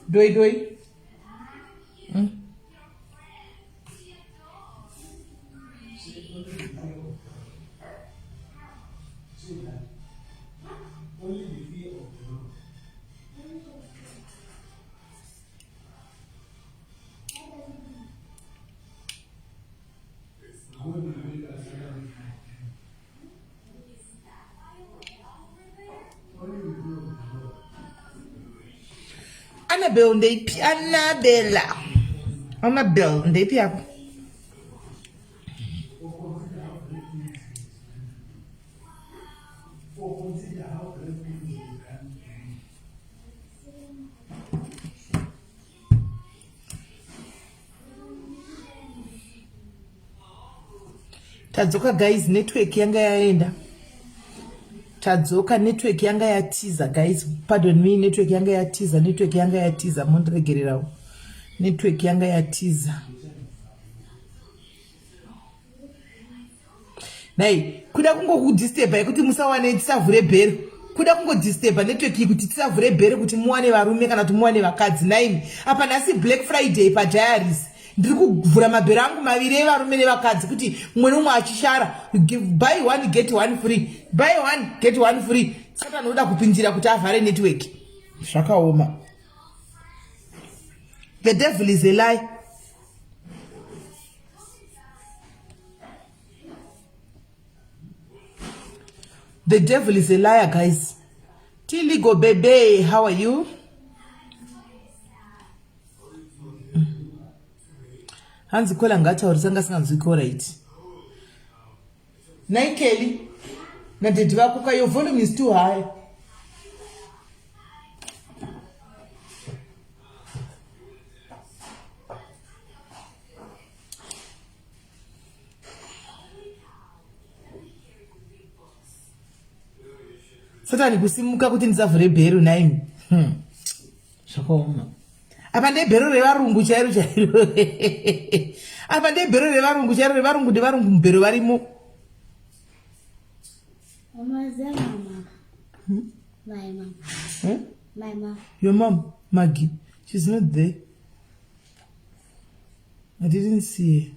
Doi doi. Annabelle ndeipi Annabella. Annabelle ndeipi hapo. Tadzoka guys, network yanga yaenda. Tadzoka network yanga yatiza guys. Pardon me, network yanga yatiza. Mondiregererawo. Network yanga yatiza. Nai, kuda kungo kudisturba kuti musawane tisavhure bhero. Kuda kungo disturba network kuti tisavhure bhero kuti muwane varume kana kuti muwane vakadzi. Nai, apa nasi Black Friday pa diaries. Ndiri kuvhura mabhero angu maviri evarume nevakadzi kuti mumwe nomwe achishara buy one get one free, buy one get one free. Saka noda kupinjira kuti avhare network. Zvakaoma. The devil is a lie. The devil is a liar, guys. Tiligo baby, how are you? Hanzi kola ngatauri sanga singanzwiko right. Nai Kelly, na dedi vako ka your volume is too high. Satani kusimuka kuti ndisavhure bhero naimi. Zvakaoma. Apa ndebhero revarungu chairo. Apa ndebhero revarungu chairo, revarungu ndevarungu mubhero varimo. Mama. My mom. Huh? My mom. Your mom, Maggie, she's not there. I didn't see her.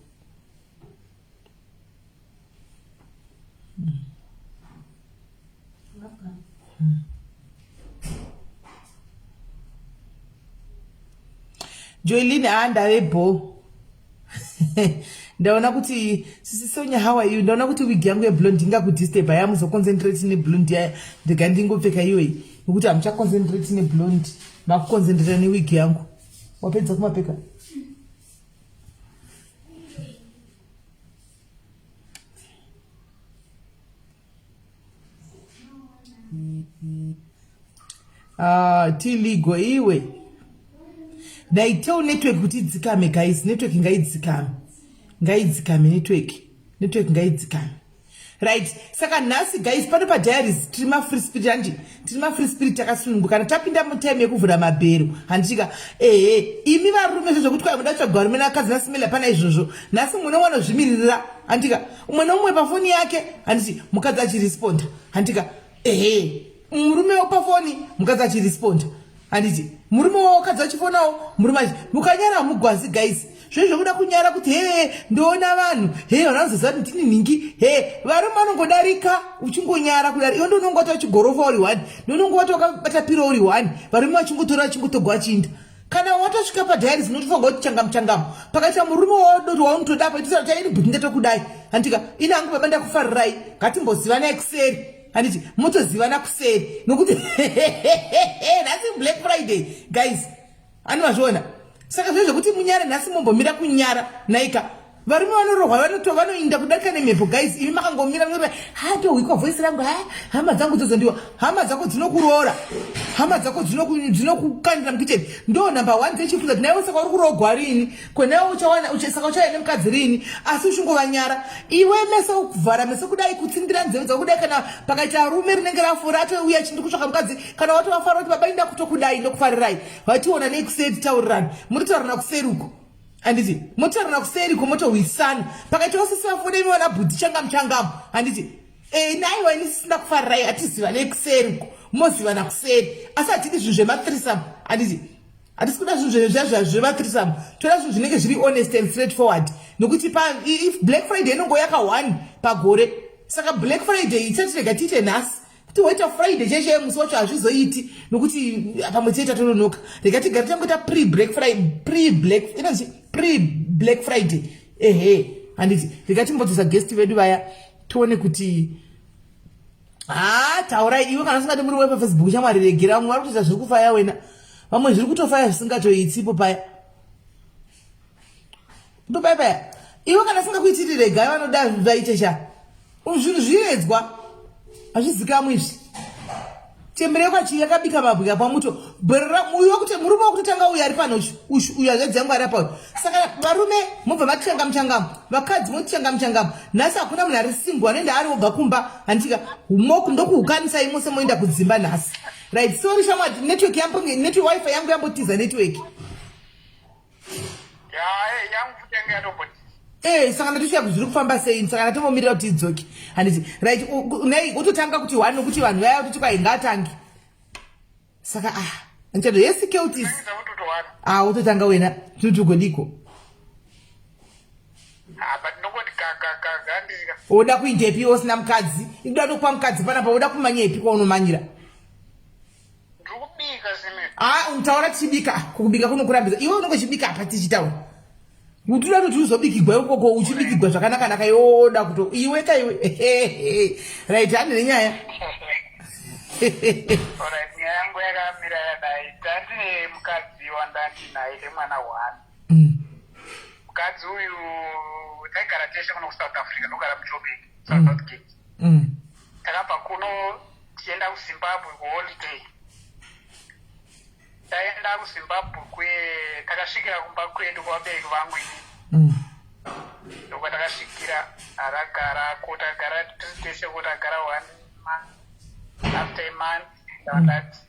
Joeline andarebo. Ndaona kuti sisi Sonya, how are you? Ndaona kuti wig yangu yeblonde ingakudisturba yamuzo concentrate neblonde ya ndikandingopfeka iwe. Nokuti amucha concentrate neblonde, makuconcentrate newig yangu. Wapedza kumapfeka. Tiligo iwe. Daiteo network kuti dzikame guys, network ngaidzikame. Ngaidzikame network. Network ngaidzikame. Right. Saka nasi guys pano pa diaries trima free spirit andi. Trima free spirit yakasununguka. Kana tapinda mu time yekuvhura mabhero. Handika imi varume zvokuti kwa muda tsvagwa rume nakadzi nasimela pana izvozvo. Nasi munowana zvimiririra. Handika umwe nomwe pa phone yake. Handiti mukadzi achiresponda. Handika murume pa phone mukadzi achiresponda. Handiti murume wakadzi achifonawo murume mukanyara mugwazi guys. Zvezvo kuda kunyara kuti ndoona vanhu vanozoziva kuti ndini ningi varume vanongodarika uchingonyara kudari iwe ndonongota uchigorofa uri 1 ndonongota wakabata piro uri 1 varume vachingotora vachingotogwa chinda kana watosvika padiaries unotofunga kuti changamu pakaita murume wadoti waunotoda paitisa kuti aini bhuti ndetokudai handika ini hangu baba ndakufarirai ngatimbozivana kuseri handiti motozivana kuseri nokuti that's Black Friday guys anovazviona. Saka zvezvo kuti munyara nhasi mumbomira kunyara naika varume vanorohwa vanoinda kudarika nemhepo guys. Imi makangomira munoti hato wikwa voice rangu hama dzangu dzozondiwa. Hama dzako dzinokuroora, hama dzako dzinokukandira mukicheni. Ndo number 1 dzechifuza kuti naiwe saka uri kurogwa rini, kwenawe saka uchaenda mukadzi rini, asi uchingovanyara iwe meso kuvhara meso kudai kutsindira nzeve dzako kudai. Kana pakaita rume rinenge rafura atouya chindi kutsvaka mukadzi, kana watovafara kuti baba inda kutokudai ndokufarirai vationa nekuseri taurirani muritaurana kuseri uko. Handiti motaurana kuseri komotohwisana pakaita usisi vafune imi wana bhudhi changamu. Handiti naiwa ini sisina kufarirai hatiziva nekuseri uko mozivana kuseri asi hatidi zvinhu zvemathreesome. Handiti hatisi kuda zvinhu zvevakristamu, toda zvinhu zvinenge zviri honest and straight forward. Nokuti if Black Friday inongoyaka 1 pagore, saka Black Friday itatirega tiite nhasi kuti waita Friday cheshe musi wacho hazvizoiti nokuti pamwe chete tononoka. Rega tigare tangoita pre-Black Friday. Ehe, handiti rega timbodzosa guest vedu vaya tuone kuti taurai iwe kana usingati muri wepafacebook shamwari regera, vamwe vari kutoita zviri kufaya wena, vamwe zviri kutofaya zvisingatoitsipo paya ndopaya paya. Iwe kana usingakuitiri rega, vanoda vaite sha zvinhu zviredzwa hazvizikamwe izvi. Tembereko chi yakabika mabwika pamuto uyo kuti murume wokutanga uyu ari pano uyu azadzi yangu ari apa. Saka varume mobva matichanga muchangamo, vakadzi motichanga muchangamo. Nhasi hakuna munhu ari single anoenda ari oga kumba, handitika moku ndokuhukanisa imwe semoenda kudzimba nhasi. Right, sorry shamwari, network wifi yangu yambotiza network. Yangu futenga yatobotiza. Saka ndatoshaya kuti zviri kufamba sei, saka ndatomomirira kuti idzoke. Handiti right, nei utotanga kuti 1 nokuti vanhu vaya kuti kwai ngatangi. Saka nchado yesecurities utotanga wena tutugodiko. But nobody kagandika. Oda kuindepi usina mukadzi? Inoda nokupa mukadzi panapa, oda kumanyepi kwaunomanyira? Ndikubika zime. Untaura tichibika, kukubika kunokurambidza. Iwe unongochibika apa tichitaura. Utoda kuti uzobikigwa ikoko uchibikigwa zvakanaka yoda kuto iwe kaiwe. Right, handi nenyaya. Alright, nyaya yangu yakamira yadai. Tandine mukadzi wandandi naye mwana 1. Mukadzi uyu taigara teshe kuno kuSouth Africa, ndogara muJoburg, South Gate. Takabva kuno tienda kuZimbabwe kuholiday. Taenda kuZimbabwe takasvikira kumba kwedu kwabereki vangu ini. Ndoko takasvikira aragara kotagara teshe kotagara 1 month. After a month, ndandati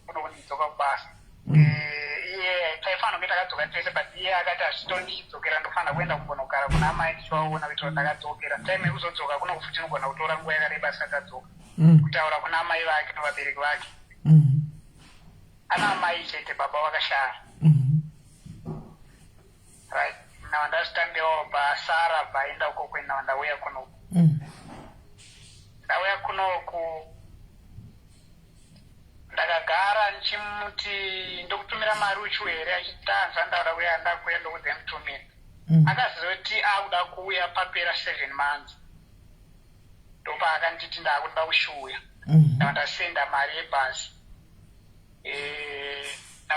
unonidzoka kubasa. Iye taifana kuti takadzoka teshe, but iye akati hazvitondidzokera, ndofana kuenda kumbonogara kuna mai ndichivaona kuti takadzokera. Time yekuzodzoka kuno kufuti nogona kutora nguva yakareba asati adzoka, kutaura kuna mai vake nevabereki vake. Ana mai chete, baba vakashara. Right, now ndazvitambiwa basara vaenda uko kwenda ndauya kuno. Ndauya kunoku ndakagara nchimuti ndokutumira mari uchu here achitanza ndauda kuya ndakuya ndokuti mutumira. Akazoti akuda kuuya papera 7 months. Ndopa akanditi ndakuda kushuya. Ndasenda mari yebhasi.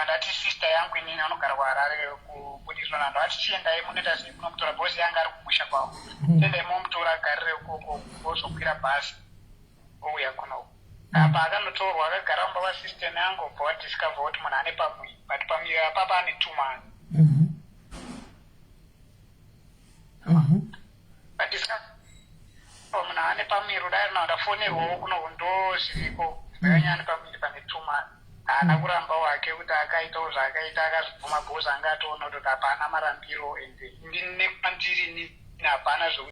Ndati sister yangu inini anogara kuHarare kubudiswa nando achichiendai munoita sei munomutora bhosi yanga ari kumusha kwavo. Tendai momutora agarire ukoko ozokwira bhasi ouya kuno. Apa akanotorwa akagara mumba kwasister yangu obva wadiscover kuti munhu ane pamwe, but pamwe apapa ane 2 months. Badiscover munhu ane pamiro dai rinodafonerwawo kuno ndo zviriko zvakanyanya pamiri pane 2 months. Haana kuramba wake kuti akaitawo zvaakaita akazvibvuma bhosi anga atoona kuti hapana marambiro ende ndine kwandiri hapana zvokuti